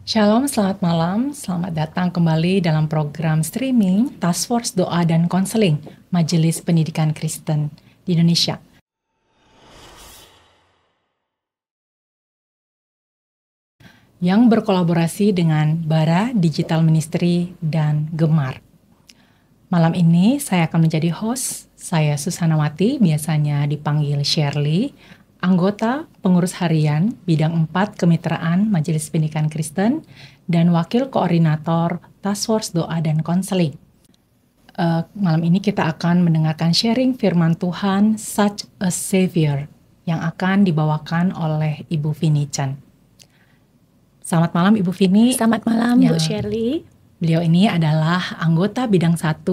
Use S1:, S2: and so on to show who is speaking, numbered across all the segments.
S1: Shalom, selamat malam. Selamat datang kembali dalam program streaming Task Force Doa dan Konseling Majelis Pendidikan Kristen di Indonesia. Yang berkolaborasi dengan Bara Digital Ministry dan Gemar. Malam ini saya akan menjadi host. Saya Susanawati, biasanya dipanggil Shirley, anggota pengurus harian bidang 4 kemitraan Majelis Pendidikan Kristen dan wakil koordinator Task Force Doa dan Konseling. Malam ini kita akan mendengarkan sharing firman Tuhan Such a Savior yang akan dibawakan oleh Ibu Vini Chan. Selamat malam Ibu Vini.
S2: Selamat malam Bu Shirley.
S1: Beliau ini adalah anggota bidang 1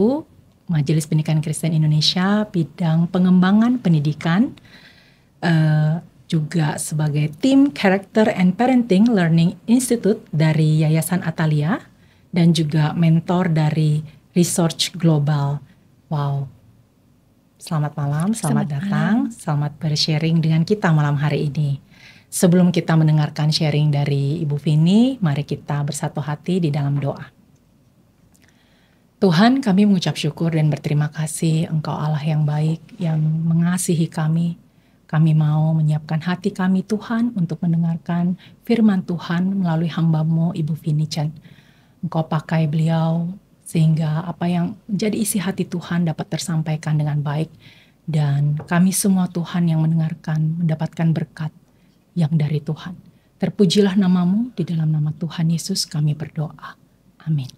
S1: Majelis Pendidikan Kristen Indonesia, bidang pengembangan pendidikan, juga sebagai tim Character and Parenting Learning Institute dari Yayasan Atalia, dan juga mentor dari Research Global. Wow, selamat malam, selamat datang, selamat bersharing dengan kita malam hari ini. Sebelum kita mendengarkan sharing dari Ibu Vini, mari kita bersatu hati di dalam doa. Tuhan, kami mengucap syukur dan berterima kasih Engkau Allah yang baik, yang mengasihi kami. Kami mau menyiapkan hati kami Tuhan untuk mendengarkan firman Tuhan melalui hamba-Mu Ibu Vini Chan. Engkau pakai beliau sehingga apa yang menjadi isi hati Tuhan dapat tersampaikan dengan baik. Dan kami semua Tuhan yang mendengarkan mendapatkan berkat yang dari Tuhan. Terpujilah nama-Mu, di dalam nama Tuhan Yesus kami berdoa. Amin.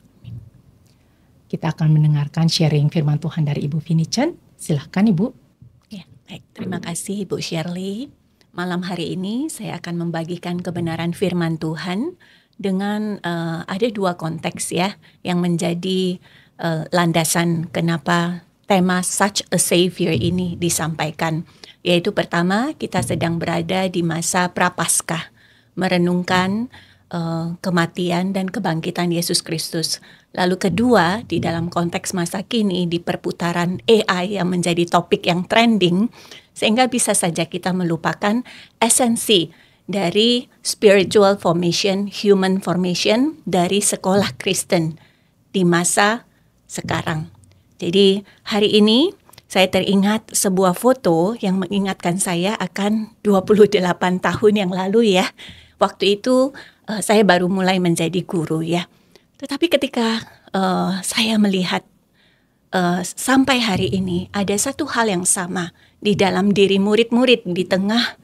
S1: Kita akan mendengarkan sharing firman Tuhan dari Ibu Vini Chan. Silahkan Ibu.
S2: Ya, baik, terima kasih Bu Shirley. Malam hari ini saya akan membagikan kebenaran firman Tuhan dengan ada 2 konteks ya yang menjadi landasan kenapa tema Such a Savior ini disampaikan. Yaitu pertama, kita sedang berada di masa Prapaskah, merenungkan kematian dan kebangkitan Yesus Kristus. Lalu kedua, di dalam konteks masa kini di perputaran AI yang menjadi topik yang trending, sehingga bisa saja kita melupakan esensi dari spiritual formation, human formation dari sekolah Kristen di masa sekarang. Jadi hari ini saya teringat sebuah foto yang mengingatkan saya akan 28 tahun yang lalu ya. Waktu itu saya baru mulai menjadi guru ya. Tetapi ketika saya melihat sampai hari ini ada satu hal yang sama di dalam diri murid-murid di tengah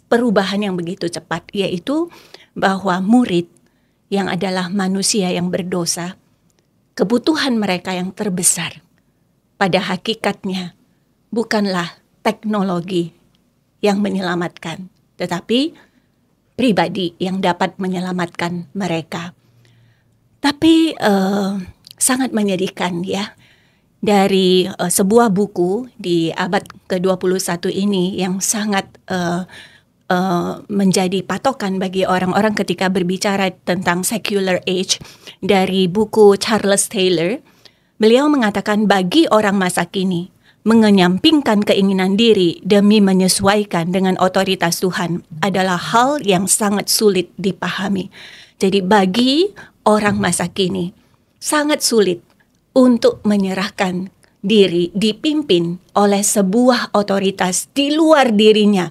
S2: perubahan yang begitu cepat, yaitu bahwa murid yang adalah manusia yang berdosa, kebutuhan mereka yang terbesar pada hakikatnya bukanlah teknologi yang menyelamatkan, tetapi pribadi yang dapat menyelamatkan mereka. Tapi sangat menyedihkan ya, dari sebuah buku di abad ke-21 ini yang sangat menjadi patokan bagi orang-orang ketika berbicara tentang secular age, dari buku Charles Taylor. Beliau mengatakan bagi orang masa kini, mengenyampingkan keinginan diri demi menyesuaikan dengan otoritas Tuhan adalah hal yang sangat sulit dipahami. Jadi bagi orang masa kini sangat sulit untuk menyerahkan diri dipimpin oleh sebuah otoritas di luar dirinya.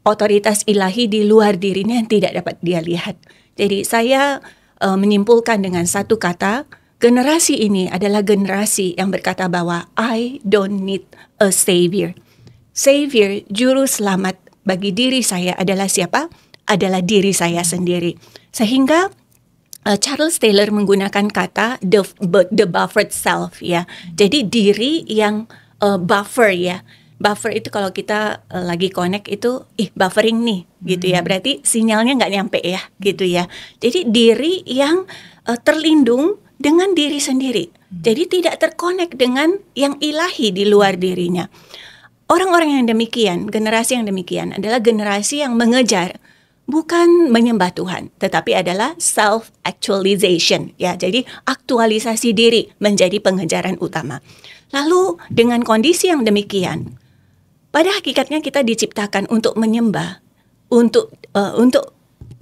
S2: Otoritas ilahi di luar dirinya yang tidak dapat dia lihat. Jadi saya menyimpulkan dengan satu kata, generasi ini adalah generasi yang berkata bahwa I don't need a savior. Savior, juru selamat bagi diri saya adalah siapa? Adalah diri saya sendiri. Sehingga Charles Taylor menggunakan kata the buffered self ya. Jadi diri yang buffer ya. Buffer itu kalau kita lagi connect itu buffering nih gitu ya. Berarti sinyalnya nggak nyampe ya gitu ya. Jadi diri yang terlindung dengan diri sendiri. Jadi tidak terkonek dengan yang ilahi di luar dirinya. Orang-orang yang demikian, generasi yang demikian adalah generasi yang mengejar bukan menyembah Tuhan, tetapi adalah self-actualization ya. Jadi aktualisasi diri menjadi pengejaran utama. Lalu dengan kondisi yang demikian, pada hakikatnya kita diciptakan untuk menyembah, untuk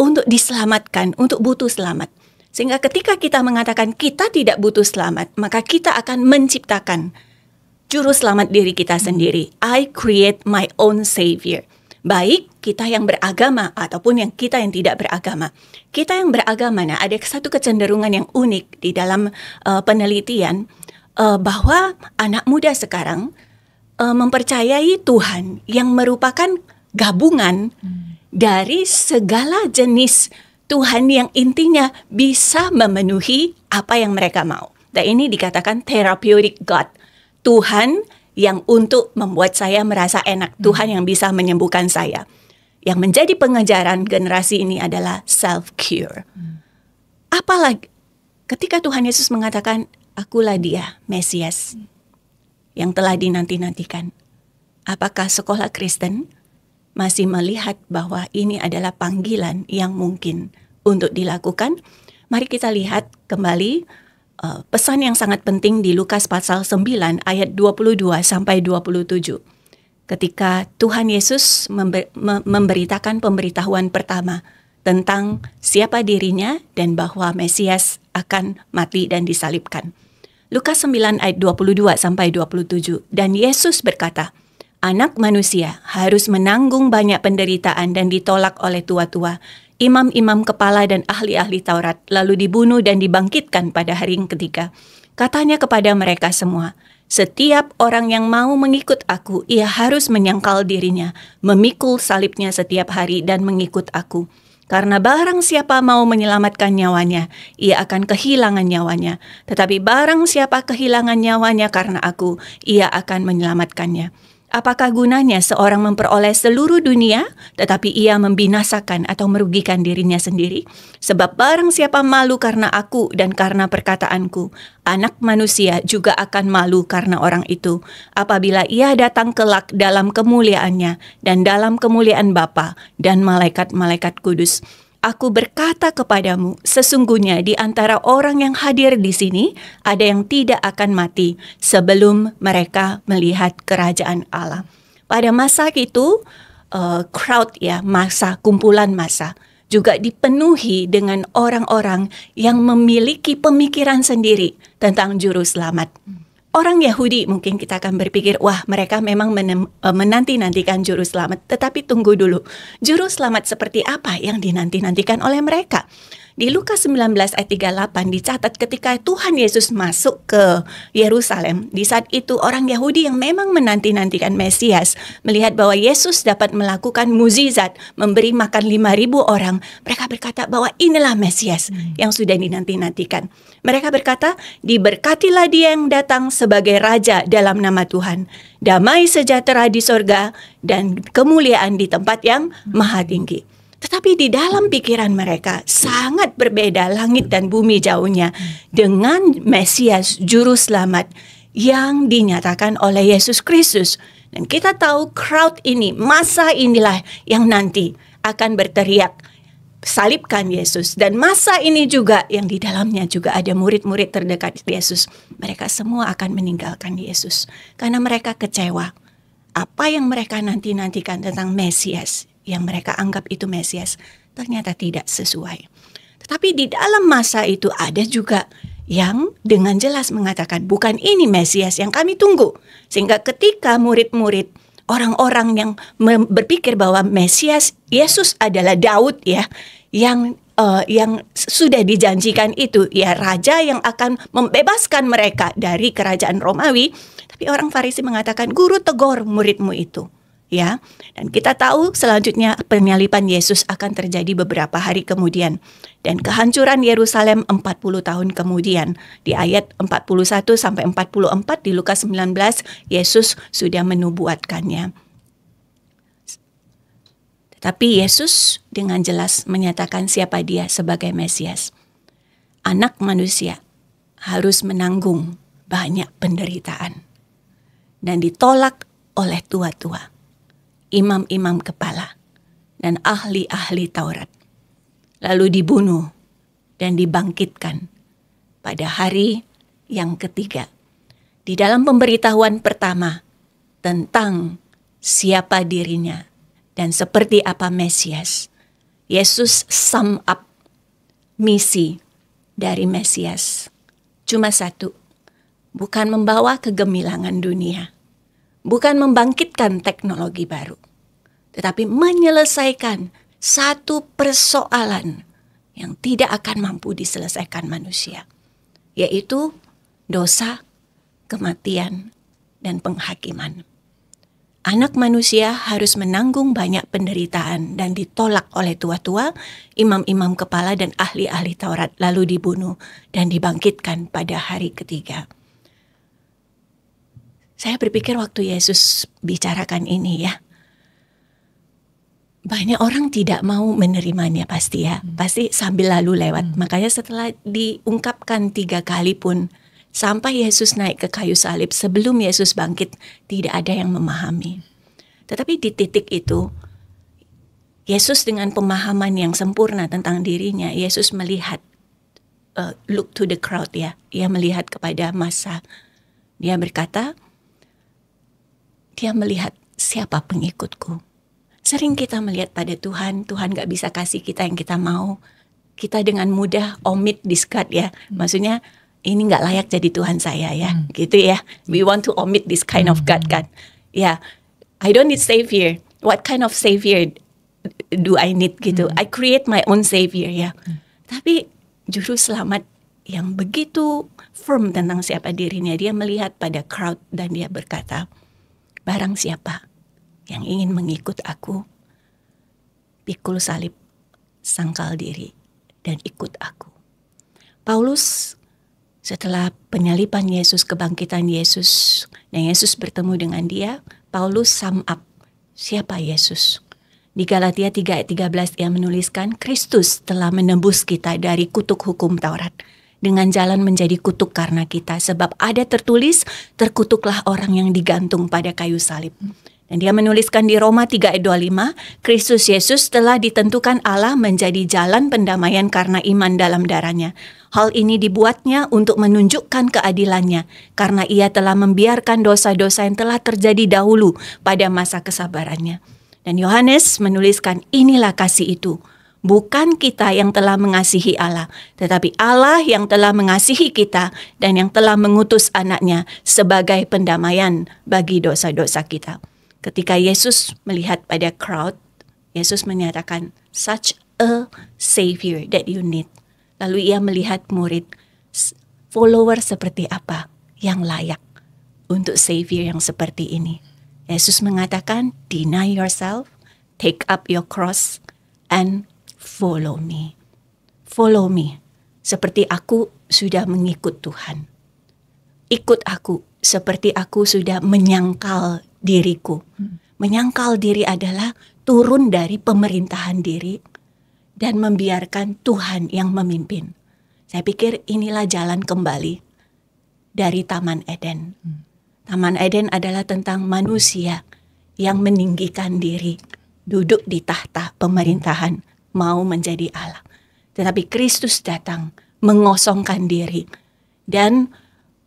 S2: untuk diselamatkan, untuk butuh selamat. Sehingga ketika kita mengatakan kita tidak butuh selamat, maka kita akan menciptakan juru selamat diri kita sendiri. I create my own savior. Baik kita yang beragama ataupun kita yang tidak beragama. Kita yang beragama, nah ada satu kecenderungan yang unik di dalam penelitian bahwa anak muda sekarang mempercayai Tuhan yang merupakan gabungan dari segala jenis Tuhan yang intinya bisa memenuhi apa yang mereka mau. Dan ini dikatakan therapeutic God. Tuhan yang untuk membuat saya merasa enak. Tuhan yang bisa menyembuhkan saya. Yang menjadi pengejaran generasi ini adalah self-cure. Apalagi ketika Tuhan Yesus mengatakan, akulah dia, Mesias, yang telah dinanti-nantikan. Apakah sekolah Kristen masih melihat bahwa ini adalah panggilan yang mungkin untuk dilakukan? Mari kita lihat kembali pesan yang sangat penting di Lukas pasal 9 ayat 22 sampai 27. Ketika Tuhan Yesus memberitakan pemberitahuan pertama tentang siapa dirinya dan bahwa Mesias akan mati dan disalibkan. Lukas 9 ayat 22 sampai 27. Dan Yesus berkata, Anak manusia harus menanggung banyak penderitaan dan ditolak oleh tua-tua, imam-imam kepala dan ahli-ahli Taurat, lalu dibunuh dan dibangkitkan pada hari yang ketiga. Katanya kepada mereka semua, setiap orang yang mau mengikut aku, ia harus menyangkal dirinya, memikul salibnya setiap hari dan mengikut aku. Karena barang siapa mau menyelamatkan nyawanya, ia akan kehilangan nyawanya. Tetapi barang siapa kehilangan nyawanya karena aku, ia akan menyelamatkannya. Apakah gunanya seorang memperoleh seluruh dunia, tetapi ia membinasakan atau merugikan dirinya sendiri? Sebab barang siapa malu karena aku dan karena perkataanku, Anak manusia juga akan malu karena orang itu, apabila ia datang kelak dalam kemuliaannya dan dalam kemuliaan Bapa dan malaikat-malaikat kudus. Aku berkata kepadamu, sesungguhnya di antara orang yang hadir di sini ada yang tidak akan mati sebelum mereka melihat kerajaan Allah. Pada masa itu, crowd kumpulan massa juga dipenuhi dengan orang-orang yang memiliki pemikiran sendiri tentang juru selamat. Orang Yahudi mungkin kita akan berpikir, wah mereka memang menanti-nantikan juru selamat. Tetapi tunggu dulu, juru selamat seperti apa yang dinanti-nantikan oleh mereka? Di Lukas 19 ayat 38 dicatat ketika Tuhan Yesus masuk ke Yerusalem. Di saat itu orang Yahudi yang memang menanti-nantikan Mesias melihat bahwa Yesus dapat melakukan mukjizat, memberi makan 5.000 orang. Mereka berkata bahwa inilah Mesias yang sudah dinanti-nantikan. Mereka berkata, diberkatilah dia yang datang sebagai Raja dalam nama Tuhan. Damai sejahtera di sorga dan kemuliaan di tempat yang maha tinggi. Tetapi di dalam pikiran mereka sangat berbeda langit dan bumi jauhnya dengan Mesias Juru Selamat yang dinyatakan oleh Yesus Kristus. Dan kita tahu crowd ini, masa inilah yang nanti akan berteriak, salibkan Yesus. Dan masa ini juga yang di dalamnya juga ada murid-murid terdekat Yesus. Mereka semua akan meninggalkan Yesus karena mereka kecewa. Apa yang mereka nanti-nantikan tentang Mesias, yang mereka anggap itu Mesias, ternyata tidak sesuai. Tetapi di dalam masa itu ada juga yang dengan jelas mengatakan, bukan ini Mesias yang kami tunggu. Sehingga ketika murid-murid, orang-orang yang berpikir bahwa Mesias Yesus adalah Daud yang sudah dijanjikan itu, raja yang akan membebaskan mereka dari kerajaan Romawi. Tapi orang Farisi mengatakan, guru tegur muridmu itu. Dan kita tahu selanjutnya penyaliban Yesus akan terjadi beberapa hari kemudian. Dan kehancuran Yerusalem 40 tahun kemudian. Di ayat 41 sampai 44 di Lukas 19, Yesus sudah menubuatkannya. Tetapi Yesus dengan jelas menyatakan siapa dia sebagai Mesias. Anak manusia harus menanggung banyak penderitaan dan ditolak oleh tua-tua, imam-imam kepala, dan ahli-ahli Taurat. Lalu dibunuh dan dibangkitkan pada hari yang ketiga. Di dalam pemberitahuan pertama tentang siapa dirinya dan seperti apa Mesias, Yesus sum up misi dari Mesias. Cuma satu, bukan membawa kegemilangan dunia, bukan membangkitkan teknologi baru, tetapi menyelesaikan satu persoalan yang tidak akan mampu diselesaikan manusia, yaitu dosa, kematian, dan penghakiman. Anak manusia harus menanggung banyak penderitaan dan ditolak oleh tua-tua, imam-imam kepala, dan ahli-ahli Taurat, lalu dibunuh dan dibangkitkan pada hari ketiga. Saya berpikir waktu Yesus bicarakan ini ya, banyak orang tidak mau menerimanya pasti ya, pasti sambil lalu lewat. Makanya setelah diungkapkan 3 kali pun, sampai Yesus naik ke kayu salib, sebelum Yesus bangkit, tidak ada yang memahami. Tetapi di titik itu, Yesus dengan pemahaman yang sempurna tentang dirinya, Yesus melihat, look to the crowd ya, ia melihat kepada massa. Dia berkata, dia melihat siapa pengikutku. Sering kita melihat pada Tuhan, Tuhan gak bisa kasih kita yang kita mau. Kita dengan mudah omit discard ya, maksudnya, ini nggak layak jadi Tuhan saya ya, gitu ya. We want to omit this kind of God kan. Ya, I don't need savior. What kind of savior do I need gitu? I create my own savior ya. Tapi juru selamat yang begitu firm tentang siapa dirinya, dia melihat pada crowd dan dia berkata, barang siapa yang ingin mengikut aku, pikul salib, sangkal diri, dan ikut aku. Paulus setelah penyaliban Yesus, kebangkitan Yesus, dan Yesus bertemu dengan dia, Paulus sum up siapa Yesus. Di Galatia 3 ayat 13 ia menuliskan, Kristus telah menebus kita dari kutuk hukum Taurat, dengan jalan menjadi kutuk karena kita, sebab ada tertulis, terkutuklah orang yang digantung pada kayu salib. Dan dia menuliskan di Roma 3 ayat 25, Kristus Yesus telah ditentukan Allah menjadi jalan pendamaian karena iman dalam darahnya. Hal ini dibuatnya untuk menunjukkan keadilannya, karena ia telah membiarkan dosa-dosa yang telah terjadi dahulu pada masa kesabarannya. Dan Yohanes menuliskan, inilah kasih itu. Bukan kita yang telah mengasihi Allah, tetapi Allah yang telah mengasihi kita dan yang telah mengutus anaknya sebagai pendamaian bagi dosa-dosa kita. Ketika Yesus melihat pada crowd, Yesus menyatakan, such a savior that you need. Lalu ia melihat murid, follower seperti apa yang layak untuk savior yang seperti ini. Yesus mengatakan, deny yourself, take up your cross, and follow me. Follow me, seperti aku sudah mengikut Tuhan. Ikut aku, seperti aku sudah menyangkal diriku. Menyangkal diri adalah turun dari pemerintahan diri dan membiarkan Tuhan yang memimpin. Saya pikir inilah jalan kembali dari Taman Eden. Taman Eden adalah tentang manusia yang meninggikan diri, duduk di tahta pemerintahan, mau menjadi Allah. Tetapi Kristus datang, mengosongkan diri, dan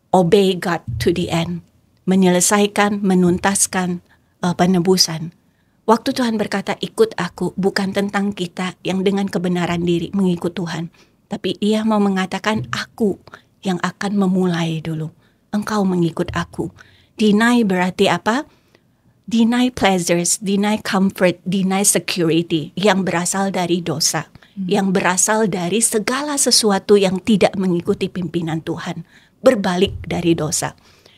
S2: obey God to the end. Menyelesaikan, menuntaskan penebusan. Waktu Tuhan berkata, ikut aku, bukan tentang kita yang dengan kebenaran diri mengikut Tuhan. Tapi ia mau mengatakan, aku yang akan memulai dulu. Engkau mengikut aku. Deny berarti apa? Deny pleasures, deny comfort, deny security yang berasal dari dosa. Yang berasal dari segala sesuatu yang tidak mengikuti pimpinan Tuhan. Berbalik dari dosa.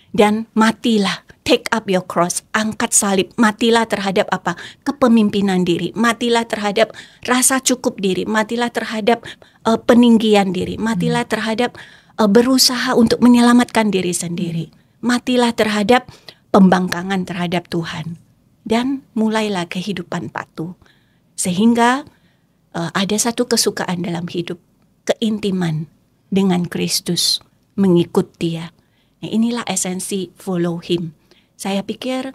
S2: Dan matilah, take up your cross, angkat salib, matilah terhadap apa? Kepemimpinan diri, matilah terhadap rasa cukup diri, matilah terhadap peninggian diri, matilah terhadap berusaha untuk menyelamatkan diri sendiri, matilah terhadap pembangkangan terhadap Tuhan, dan mulailah kehidupan patuh. Sehingga ada satu kesukaan dalam hidup, keintiman dengan Kristus, mengikut Dia. Nah, inilah esensi follow Him. Saya pikir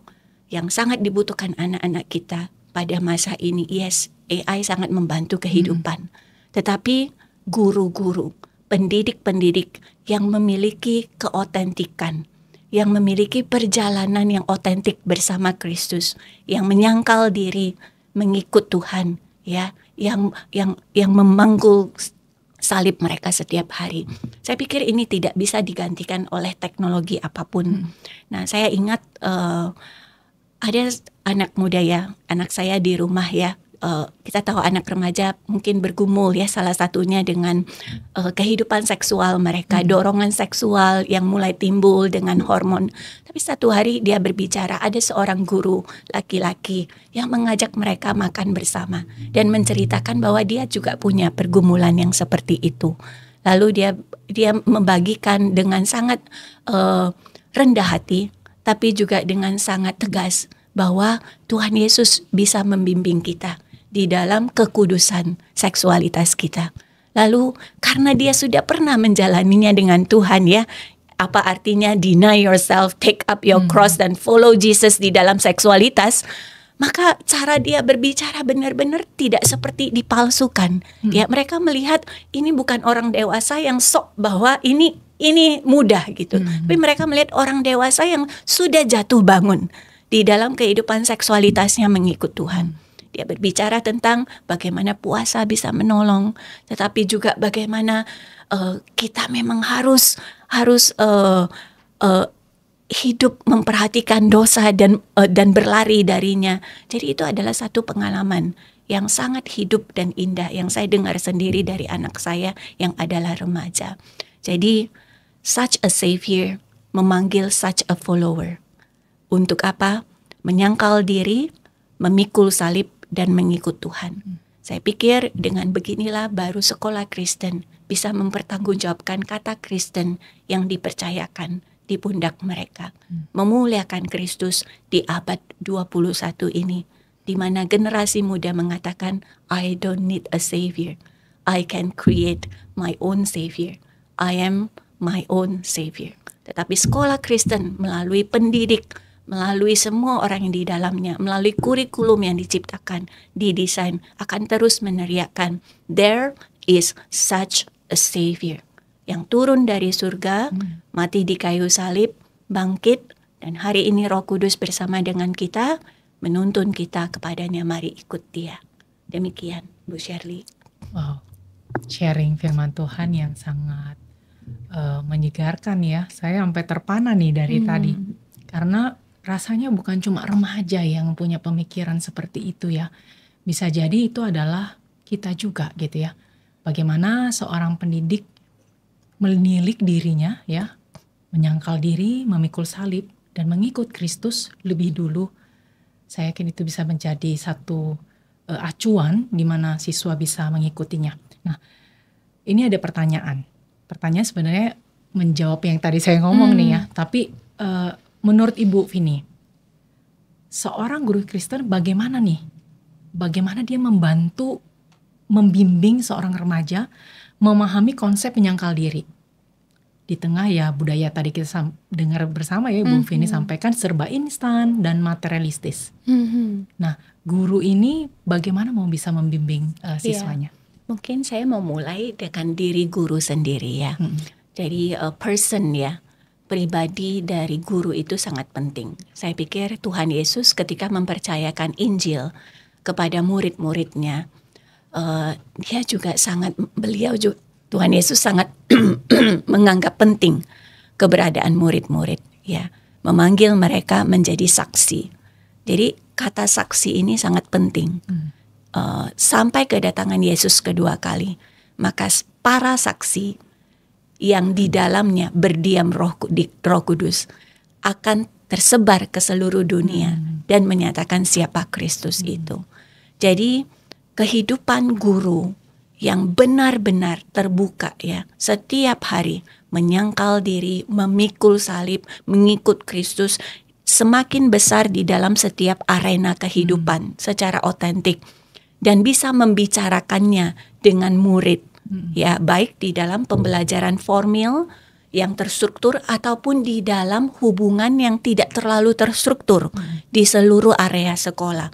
S2: yang sangat dibutuhkan anak-anak kita pada masa ini, yes, AI sangat membantu kehidupan. Tetapi guru-guru, pendidik-pendidik yang memiliki keotentikan, yang memiliki perjalanan yang otentik bersama Kristus, yang menyangkal diri, mengikut Tuhan, ya, yang memanggul salib mereka setiap hari. Saya pikir ini tidak bisa digantikan oleh teknologi apapun. Nah, saya ingat ada anak muda ya, anak saya di rumah ya. Kita tahu anak remaja mungkin bergumul ya, salah satunya dengan kehidupan seksual mereka, dorongan seksual yang mulai timbul dengan hormon. Tapi satu hari dia berbicara, ada seorang guru laki-laki yang mengajak mereka makan bersama dan menceritakan bahwa dia juga punya pergumulan yang seperti itu. Lalu dia membagikan dengan sangat rendah hati, tapi juga dengan sangat tegas bahwa Tuhan Yesus bisa membimbing kita di dalam kekudusan seksualitas kita. Lalu karena dia sudah pernah menjalaninya dengan Tuhan ya, apa artinya deny yourself, take up your cross dan follow Jesus di dalam seksualitas, maka cara dia berbicara benar-benar tidak seperti dipalsukan. Ya, mereka melihat ini bukan orang dewasa yang sok bahwa ini mudah gitu. Tapi mereka melihat orang dewasa yang sudah jatuh bangun di dalam kehidupan seksualitasnya mengikut Tuhan. Dia berbicara tentang bagaimana puasa bisa menolong, tetapi juga bagaimana kita memang harus hidup memperhatikan dosa dan berlari darinya. Jadi itu adalah satu pengalaman yang sangat hidup dan indah yang saya dengar sendiri dari anak saya yang adalah remaja. Jadi such a savior memanggil such a follower. Untuk apa? Menyangkal diri, memikul salib, dan mengikut Tuhan. Saya pikir dengan beginilah baru sekolah Kristen bisa mempertanggungjawabkan kata Kristen yang dipercayakan di pundak mereka. Memuliakan Kristus di abad 21 ini, di mana generasi muda mengatakan, I don't need a savior. I can create my own savior. I am my own savior. Tetapi sekolah Kristen melalui pendidik, melalui semua orang yang di dalamnya, melalui kurikulum yang diciptakan, didesain, akan terus meneriakkan, there is such a savior yang turun dari surga, mati di kayu salib, bangkit, dan hari ini Roh Kudus bersama dengan kita, menuntun kita kepadanya, mari ikut dia. Demikian, Bu Shirley.
S1: Wow, sharing firman Tuhan yang sangat menyegarkan ya. Saya sampai terpana nih dari tadi, karena rasanya bukan cuma remaja yang punya pemikiran seperti itu ya. Bisa jadi itu adalah kita juga gitu ya. Bagaimana seorang pendidik menilik dirinya ya, menyangkal diri, memikul salib, dan mengikut Kristus lebih dulu. Saya yakin itu bisa menjadi satu acuan di mana siswa bisa mengikutinya. Nah, ini ada pertanyaan. Pertanyaan sebenarnya menjawab yang tadi saya ngomong nih ya. Tapi menurut Ibu Vini, seorang guru Kristen bagaimana nih? Bagaimana dia membimbing seorang remaja memahami konsep menyangkal diri? Di tengah ya budaya tadi kita dengar bersama ya Ibu Vini sampaikan serba instan dan materialistis. Nah, guru ini bagaimana mau bisa membimbing siswanya?
S2: Mungkin saya mau mulai dengan diri guru sendiri ya. Jadi person ya. Pribadi dari guru itu sangat penting. Saya pikir Tuhan Yesus ketika mempercayakan Injil kepada murid-muridnya, Tuhan Yesus sangat menganggap penting keberadaan murid-murid, ya, memanggil mereka menjadi saksi. Jadi kata saksi ini sangat penting. Sampai kedatangan Yesus kedua kali, maka para saksi yang di dalamnya berdiam Roh Kudus akan tersebar ke seluruh dunia dan menyatakan siapa Kristus itu. Jadi kehidupan guru yang benar-benar terbuka ya, setiap hari menyangkal diri, memikul salib, mengikut Kristus, semakin besar di dalam setiap arena kehidupan secara otentik dan bisa membicarakannya dengan murid. Ya, baik di dalam pembelajaran formal yang terstruktur ataupun di dalam hubungan yang tidak terlalu terstruktur di seluruh area sekolah.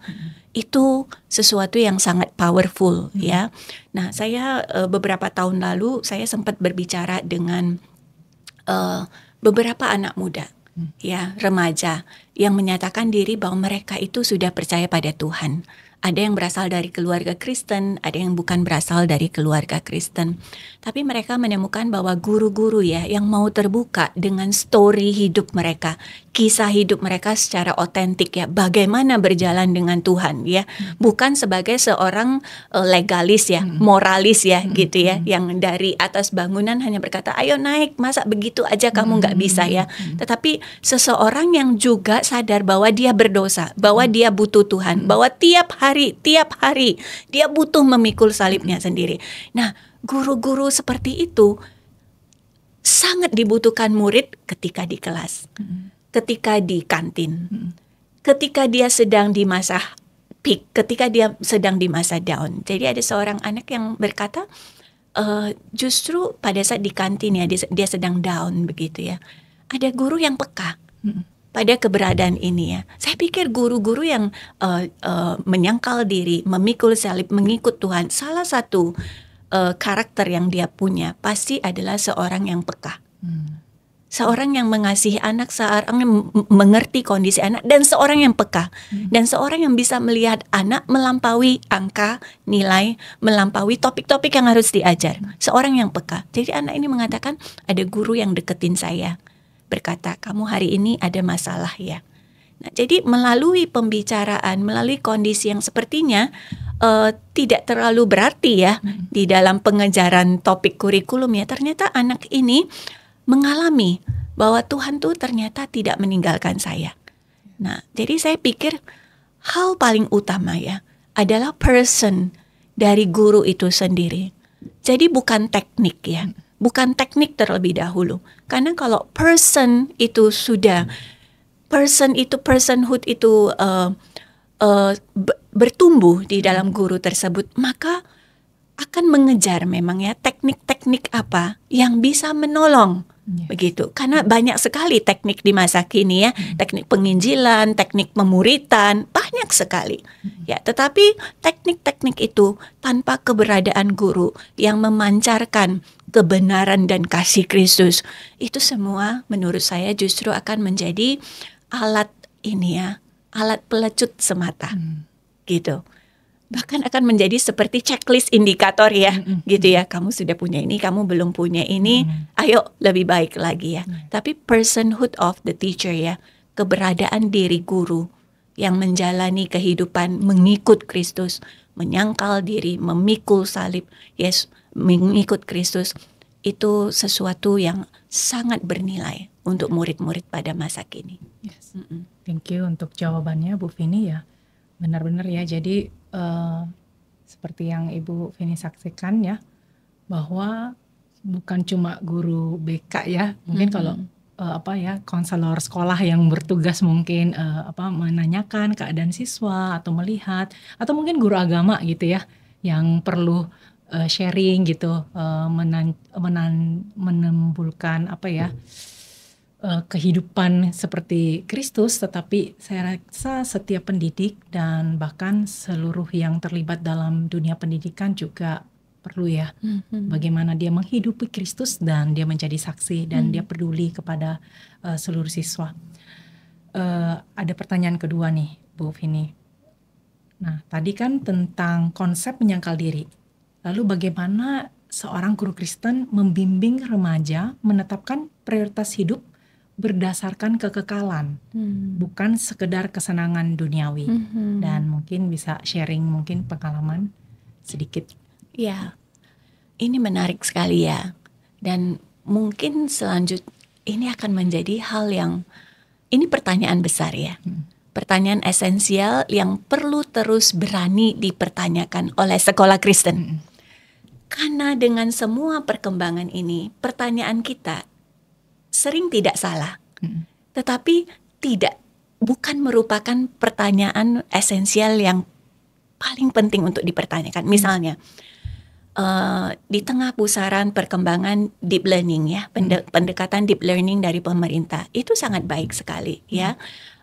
S2: Itu sesuatu yang sangat powerful ya. Nah, saya beberapa tahun lalu saya sempat berbicara dengan beberapa anak muda ya, remaja yang menyatakan diri bahwa mereka itu sudah percaya pada Tuhan. Ada yang berasal dari keluarga Kristen, ada yang bukan berasal dari keluarga Kristen. Tapi mereka menemukan bahwa guru-guru ya yang mau terbuka dengan story hidup mereka, kisah hidup mereka secara otentik ya, bagaimana berjalan dengan Tuhan ya, bukan sebagai seorang legalis ya, moralis ya gitu ya, yang dari atas bangunan hanya berkata, ayo naik, masa begitu aja kamu nggak bisa ya. Tetapi seseorang yang juga sadar bahwa dia berdosa, bahwa dia butuh Tuhan, bahwa tiap hari dia butuh memikul salibnya sendiri. Nah, guru-guru seperti itu sangat dibutuhkan murid ketika di kelas, ketika di kantin, ketika dia sedang di masa peak, ketika dia sedang di masa down. Jadi ada seorang anak yang berkata, justru pada saat di kantin ya, dia sedang down begitu ya, ada guru yang peka pada keberadaan ini ya. Saya pikir guru-guru yang menyangkal diri, memikul salib, mengikut Tuhan, salah satu karakter yang dia punya pasti adalah seorang yang peka. Seorang yang mengasihi anak, seorang yang mengerti kondisi anak, dan seorang yang peka. Dan seorang yang bisa melihat anak melampaui angka, nilai, melampaui topik-topik yang harus diajar. Seorang yang peka. Jadi anak ini mengatakan, ada guru yang deketin saya, berkata, kamu hari ini ada masalah ya. Nah, jadi melalui pembicaraan, melalui kondisi yang sepertinya tidak terlalu berarti ya di dalam pengejaran topik kurikulum ya, ternyata anak ini mengalami bahwa Tuhan tuh ternyata tidak meninggalkan saya. Nah, jadi saya pikir hal paling utama ya adalah person dari guru itu sendiri. Jadi bukan teknik ya. Bukan teknik terlebih dahulu. Karena kalau person itu sudah, personhood itu bertumbuh di dalam guru tersebut, maka akan mengejar memang ya teknik-teknik apa yang bisa menolong. Begitu. Karena banyak sekali teknik di masa kini ya, teknik penginjilan, teknik pemuritan, banyak sekali. Ya, tetapi teknik-teknik itu tanpa keberadaan guru yang memancarkan kebenaran dan kasih Kristus, itu semua menurut saya justru akan menjadi alat ini ya, alat pelecut semata. Gitu. Bahkan akan menjadi seperti checklist indikator ya, gitu ya. Kamu sudah punya ini, kamu belum punya ini, ayo lebih baik lagi ya. Tapi personhood of the teacher ya, keberadaan diri guru yang menjalani kehidupan mengikut Kristus, menyangkal diri, memikul salib, yes, mengikut Kristus, itu sesuatu yang sangat bernilai untuk murid-murid pada masa kini.
S1: Yes. Thank you untuk jawabannya Bu Vini ya. Benar-benar ya, jadi seperti yang Ibu Vini saksikan ya, bahwa bukan cuma guru BK ya, mungkin kalau konselor sekolah yang bertugas mungkin menanyakan keadaan siswa atau melihat, atau mungkin guru agama gitu ya, yang perlu sharing gitu, menembulkan kehidupan seperti Kristus. Tetapi saya rasa setiap pendidik dan bahkan seluruh yang terlibat dalam dunia pendidikan juga perlu ya, bagaimana dia menghidupi Kristus dan dia menjadi saksi dan dia peduli kepada seluruh siswa. Ada pertanyaan kedua nih Bu Vini. Nah, tadi kan tentang konsep menyangkal diri. Lalu bagaimana seorang guru Kristen membimbing remaja menetapkan prioritas hidup berdasarkan kekekalan, bukan sekedar kesenangan duniawi. Dan mungkin bisa sharing mungkin pengalaman sedikit.
S2: Ya, ini menarik sekali ya. Dan mungkin selanjutnya ini akan menjadi hal yang, ini pertanyaan besar ya. Pertanyaan esensial yang perlu terus berani dipertanyakan oleh sekolah Kristen. Karena dengan semua perkembangan ini, pertanyaan kita sering tidak salah, tetapi bukan merupakan pertanyaan esensial yang paling penting untuk dipertanyakan. Misalnya, di tengah pusaran perkembangan deep learning ya, pendekatan deep learning dari pemerintah itu sangat baik sekali ya.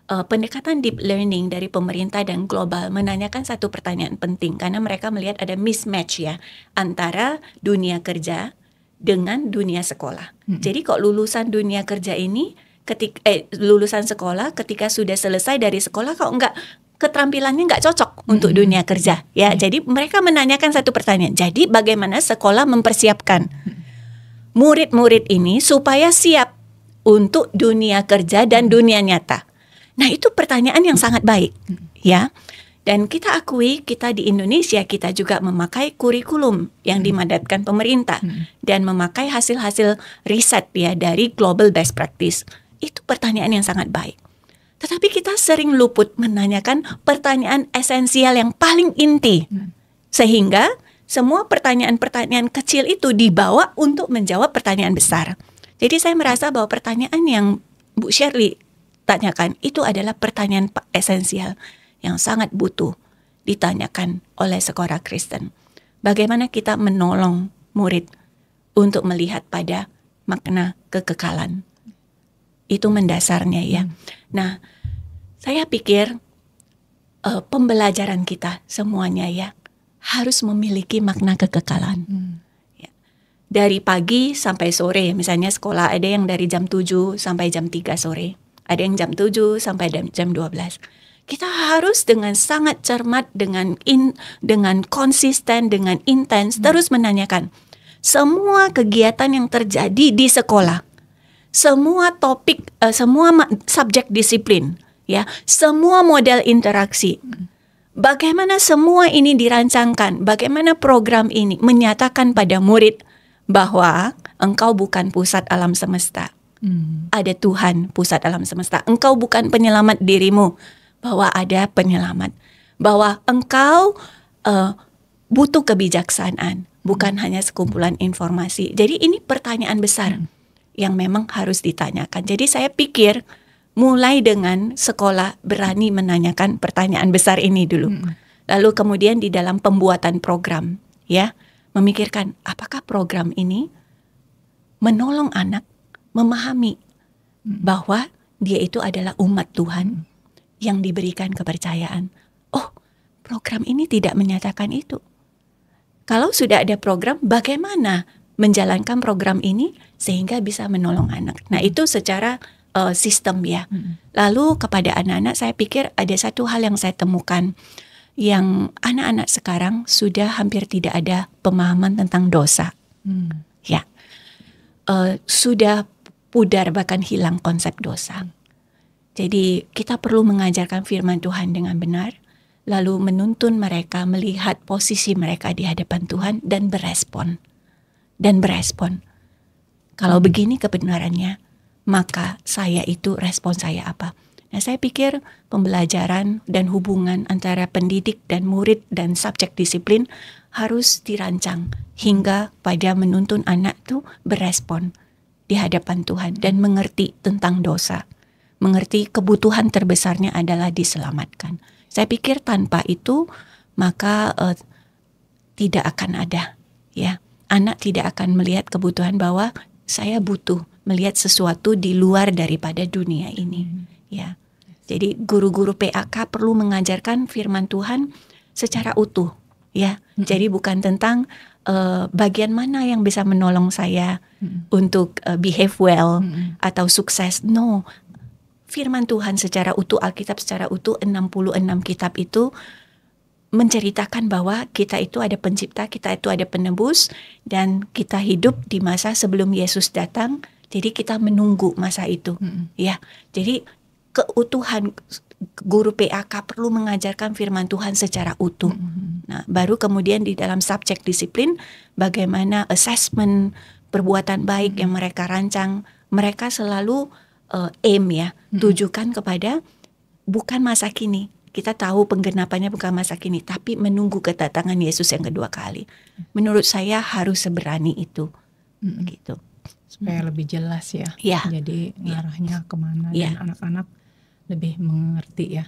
S2: Pendekatan deep learning dari pemerintah dan global menanyakan satu pertanyaan penting karena mereka melihat ada mismatch ya antara dunia kerja dengan dunia sekolah. Jadi kok lulusan dunia kerja ini lulusan sekolah ketika sudah selesai dari sekolah kok keterampilannya nggak cocok untuk dunia kerja ya. Jadi mereka menanyakan satu pertanyaan. Jadi bagaimana sekolah mempersiapkan murid-murid ini supaya siap untuk dunia kerja dan dunia nyata? Nah, itu pertanyaan yang sangat baik ya. Dan kita akui kita di Indonesia kita juga memakai kurikulum yang dimandatkan pemerintah dan memakai hasil-hasil riset ya dari global best practice. Itu pertanyaan yang sangat baik. Tetapi kita sering luput menanyakan pertanyaan esensial yang paling inti. Sehingga semua pertanyaan-pertanyaan kecil itu dibawa untuk menjawab pertanyaan besar. Jadi saya merasa bahwa pertanyaan yang Bu Shirley tanyakan itu adalah pertanyaan esensial yang sangat butuh ditanyakan oleh sekolah Kristen. Bagaimana kita menolong murid untuk melihat pada makna kekekalan. Itu mendasarnya ya. Nah, saya pikir pembelajaran kita semuanya ya harus memiliki makna kekekalan. Ya. Dari pagi sampai sore, misalnya sekolah ada yang dari jam 7 sampai jam 3 sore. Ada yang jam 7 sampai jam 12. Kita harus dengan sangat cermat, dengan konsisten, dengan intens terus menanyakan semua kegiatan yang terjadi di sekolah. Semua topik, semua subjek disiplin, ya, semua model interaksi. Bagaimana semua ini dirancangkan? Bagaimana program ini menyatakan pada murid bahwa engkau bukan pusat alam semesta. Ada Tuhan pusat alam semesta. Engkau bukan penyelamat dirimu, bahwa ada penyelamat. Bahwa engkau butuh kebijaksanaan, bukan hanya sekumpulan informasi. Jadi ini pertanyaan besar yang memang harus ditanyakan. Jadi saya pikir mulai dengan sekolah berani menanyakan pertanyaan besar ini dulu. Lalu kemudian di dalam pembuatan program, ya, memikirkan apakah program ini menolong anak memahami bahwa dia itu adalah umat Tuhan yang diberikan kepercayaan. Oh, program ini tidak menyatakan itu. Kalau sudah ada program, bagaimana menjalankan program ini sehingga bisa menolong anak. Nah, itu secara sistem ya. Lalu kepada anak-anak saya pikir ada satu hal yang saya temukan, yang anak-anak sekarang sudah hampir tidak ada pemahaman tentang dosa. Ya, sudah pudar bahkan hilang konsep dosa. Jadi kita perlu mengajarkan firman Tuhan dengan benar, lalu menuntun mereka melihat posisi mereka di hadapan Tuhan dan berespon. Kalau begini kebenarannya, maka saya itu respon saya apa? Nah, saya pikir pembelajaran dan hubungan antara pendidik dan murid dan subjek disiplin harus dirancang hingga pada menuntun anak itu berespon di hadapan Tuhan dan mengerti tentang dosa. Mengerti kebutuhan terbesarnya adalah diselamatkan. Saya pikir tanpa itu maka tidak akan ada, ya. Anak tidak akan melihat kebutuhan bahwa saya butuh melihat sesuatu di luar daripada dunia ini, ya. Jadi guru-guru PAK perlu mengajarkan firman Tuhan secara utuh, ya. Jadi bukan tentang bagian mana yang bisa menolong saya untuk behave well atau sukses. No, firman Tuhan secara utuh, Alkitab secara utuh, 66 kitab itu menceritakan bahwa kita itu ada pencipta, kita itu ada penebus, dan kita hidup di masa sebelum Yesus datang. Jadi kita menunggu masa itu, ya. Jadi keutuhan guru PAK perlu mengajarkan firman Tuhan secara utuh. Nah, baru kemudian di dalam subjek disiplin, bagaimana assessment perbuatan baik yang mereka rancang, mereka selalu aim ya, tujukan kepada bukan masa kini. Kita tahu penggenapannya bukan masa kini, tapi menunggu kedatangan Yesus yang kedua kali. Menurut saya harus seberani itu, gitu.
S1: Supaya lebih jelas ya. Jadi ngarahnya kemana dan anak-anak lebih mengerti ya.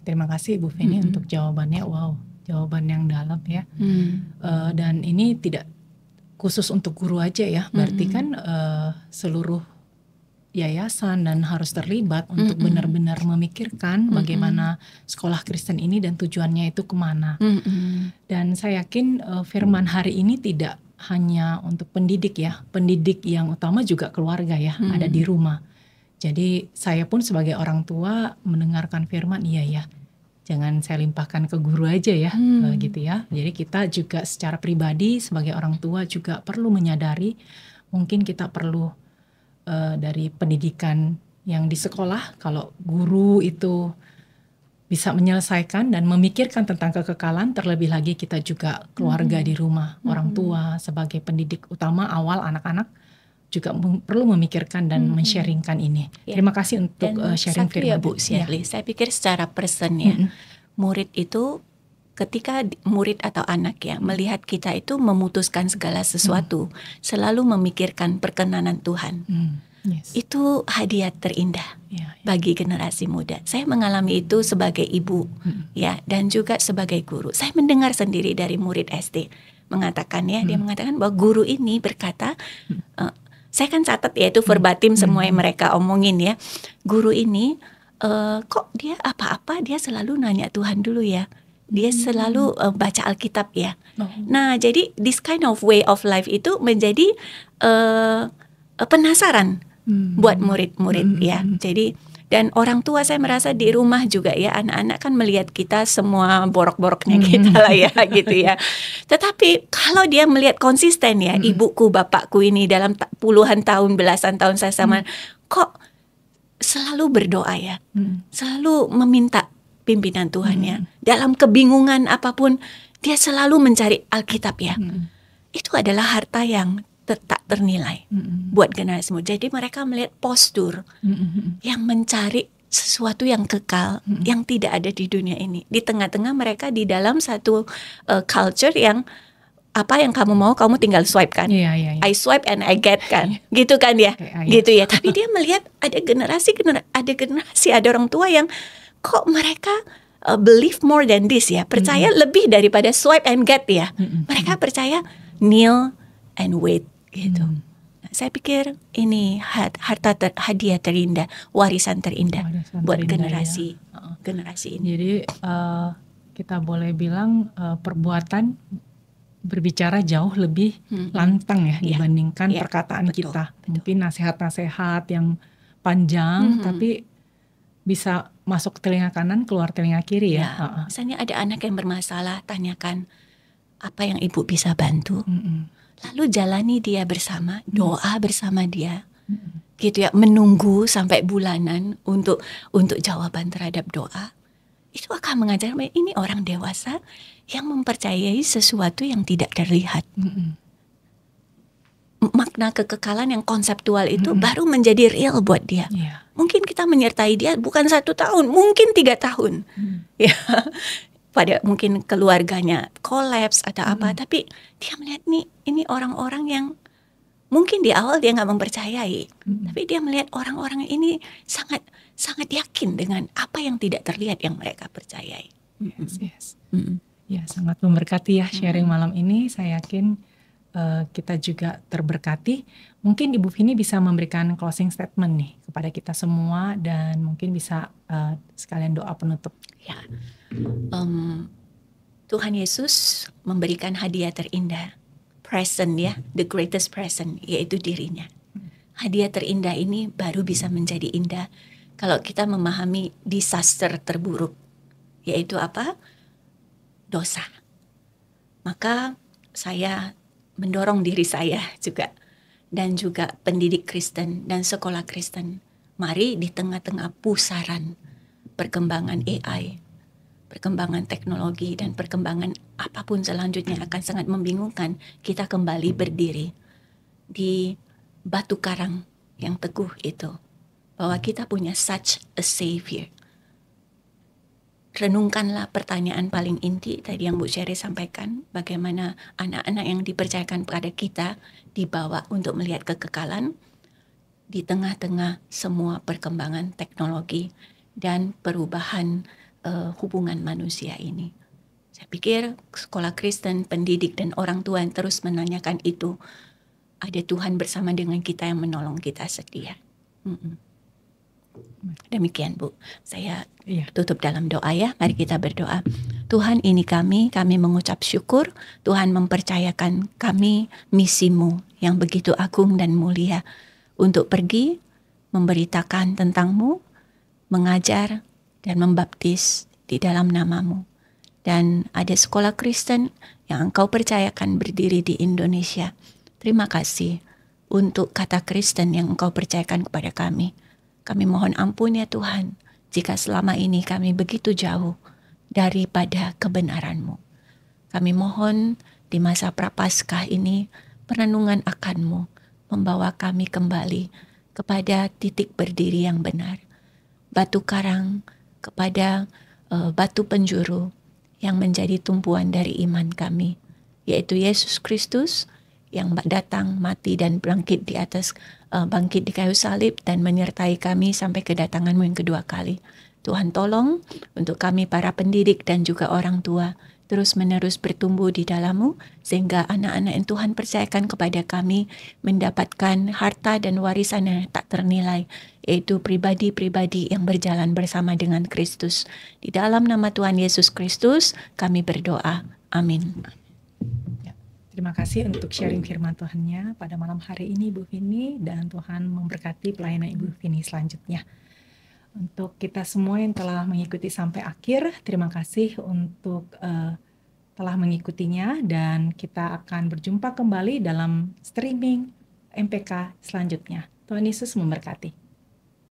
S1: Terima kasih Ibu Feni untuk jawabannya. Wow, jawaban yang dalam ya. Dan ini tidak khusus untuk guru aja ya. Berarti kan seluruh yayasan dan harus terlibat untuk benar-benar memikirkan bagaimana sekolah Kristen ini dan tujuannya itu kemana. Dan saya yakin firman hari ini tidak hanya untuk pendidik ya, pendidik yang utama juga keluarga ya, ada di rumah. Jadi saya pun sebagai orang tua mendengarkan firman, iya ya, jangan saya limpahkan ke guru aja ya, gitu ya. Jadi kita juga secara pribadi sebagai orang tua juga perlu menyadari mungkin kita perlu dari pendidikan yang di sekolah, kalau guru itu bisa menyelesaikan dan memikirkan tentang kekekalan, terlebih lagi kita juga keluarga di rumah, orang tua sebagai pendidik utama awal anak-anak juga perlu memikirkan dan men-sharingkan ini. Terima kasih untuk sharing firman.
S2: Bu Shirley, saya pikir secara person ya, murid itu ketika murid atau anak ya melihat kita itu memutuskan segala sesuatu, selalu memikirkan perkenanan Tuhan.
S1: Yes.
S2: Itu hadiah terindah bagi generasi muda. Saya mengalami itu sebagai ibu ya, dan juga sebagai guru. Saya mendengar sendiri dari murid SD mengatakan ya, dia mengatakan bahwa guru ini berkata, saya kan catat ya itu verbatim semua yang mereka omongin ya. Guru ini kok dia apa-apa dia selalu nanya Tuhan dulu ya. Dia selalu baca Alkitab ya. Nah, jadi this kind of way of life itu menjadi penasaran buat murid-murid ya. Jadi dan orang tua saya merasa di rumah juga ya, anak-anak kan melihat kita semua borok-boroknya kita lah ya gitu ya. Tetapi kalau dia melihat konsisten ya, ibuku, bapakku ini dalam puluhan tahun, belasan tahun saya sama, kok selalu berdoa ya, selalu meminta pimpinan Tuhan ya. Dalam kebingungan apapun, dia selalu mencari Alkitab ya. Itu adalah harta yang tak ternilai buat generasi muda. Jadi mereka melihat postur yang mencari sesuatu yang kekal, yang tidak ada di dunia ini. Di tengah-tengah mereka di dalam satu culture yang apa yang kamu mau kamu tinggal swipe kan. I swipe and I get kan. Gitu kan ya. Gitu ya. Tapi dia melihat ada generasi ada orang tua yang kok mereka believe more than this ya. Percaya lebih daripada swipe and get ya. Mereka percaya kneel and wait gitu. Saya pikir ini hadiah terindah, warisan terindah buat generasi ini.
S1: Jadi kita boleh bilang perbuatan berbicara jauh lebih lantang ya dibandingkan perkataan kita. Mungkin nasihat-nasihat yang panjang tapi bisa masuk telinga kanan keluar telinga kiri ya.
S2: Misalnya ada anak yang bermasalah, tanyakan apa yang ibu bisa bantu. Lalu jalani dia bersama, doa bersama dia, gitu ya. Menunggu sampai bulanan untuk jawaban terhadap doa. Itu akan mengajar ini orang dewasa yang mempercayai sesuatu yang tidak terlihat. Makna kekekalan yang konseptual itu baru menjadi real buat dia. Mungkin kita menyertai dia bukan 1 tahun, mungkin 3 tahun. Ya. Pada mungkin keluarganya kolaps atau apa, tapi dia melihat ini orang-orang yang mungkin di awal dia nggak mempercayai, tapi dia melihat orang-orang ini sangat sangat yakin dengan apa yang tidak terlihat yang mereka percayai.
S1: Ya, sangat memberkati ya sharing malam ini. Saya yakin kita juga terberkati. Mungkin Ibu Vini bisa memberikan closing statement nih kepada kita semua dan mungkin bisa sekalian doa penutup.
S2: Ya. Tuhan Yesus memberikan hadiah terindah, present ya, the greatest present, yaitu dirinya. Hadiah terindah ini baru bisa menjadi indah kalau kita memahami disaster terburuk, yaitu apa? Dosa. Maka saya mendorong diri saya juga, dan juga pendidik Kristen dan sekolah Kristen, mari di tengah-tengah pusaran perkembangan AI, perkembangan teknologi dan perkembangan apapun selanjutnya akan sangat membingungkan, kita kembali berdiri di batu karang yang teguh itu, bahwa kita punya such a savior. Renungkanlah pertanyaan paling inti tadi yang Bu Sherry sampaikan, bagaimana anak-anak yang dipercayakan kepada kita dibawa untuk melihat kekekalan di tengah-tengah semua perkembangan teknologi dan perubahan hubungan manusia ini. Saya pikir sekolah Kristen, pendidik dan orang tua yang terus menanyakan itu, ada Tuhan bersama dengan kita yang menolong kita setia. Demikian Bu, saya tutup dalam doa ya. Mari kita berdoa. Tuhan, ini kami mengucap syukur Tuhan mempercayakan kami misimu yang begitu agung dan mulia untuk pergi memberitakan tentang-Mu, mengajar dan membaptis di dalam nama-Mu. Dan ada sekolah Kristen yang Engkau percayakan berdiri di Indonesia. Terima kasih untuk kata Kristen yang Engkau percayakan kepada kami. Kami mohon ampun ya Tuhan, jika selama ini kami begitu jauh daripada kebenaran-Mu. Kami mohon di masa Prapaskah ini, perenungan akan-Mu membawa kami kembali kepada titik berdiri yang benar. Batu karang kepada batu penjuru yang menjadi tumpuan dari iman kami, yaitu Yesus Kristus yang datang, mati dan bangkit bangkit di kayu salib dan menyertai kami sampai kedatangan-Mu yang kedua kali. Tuhan tolong untuk kami para pendidik dan juga orang tua terus-menerus bertumbuh di dalam-Mu, sehingga anak-anak yang Tuhan percayakan kepada kami mendapatkan harta dan warisan yang tak ternilai, yaitu pribadi-pribadi yang berjalan bersama dengan Kristus. Di dalam nama Tuhan Yesus Kristus kami berdoa. Amin.
S1: Ya, terima kasih untuk sharing firman Tuhannya pada malam hari ini Ibu Vini, dan Tuhan memberkati pelayanan Ibu Vini selanjutnya. Untuk kita semua yang telah mengikuti sampai akhir, terima kasih untuk telah mengikutinya, dan kita akan berjumpa kembali dalam streaming MPK selanjutnya. Tuhan Yesus memberkati.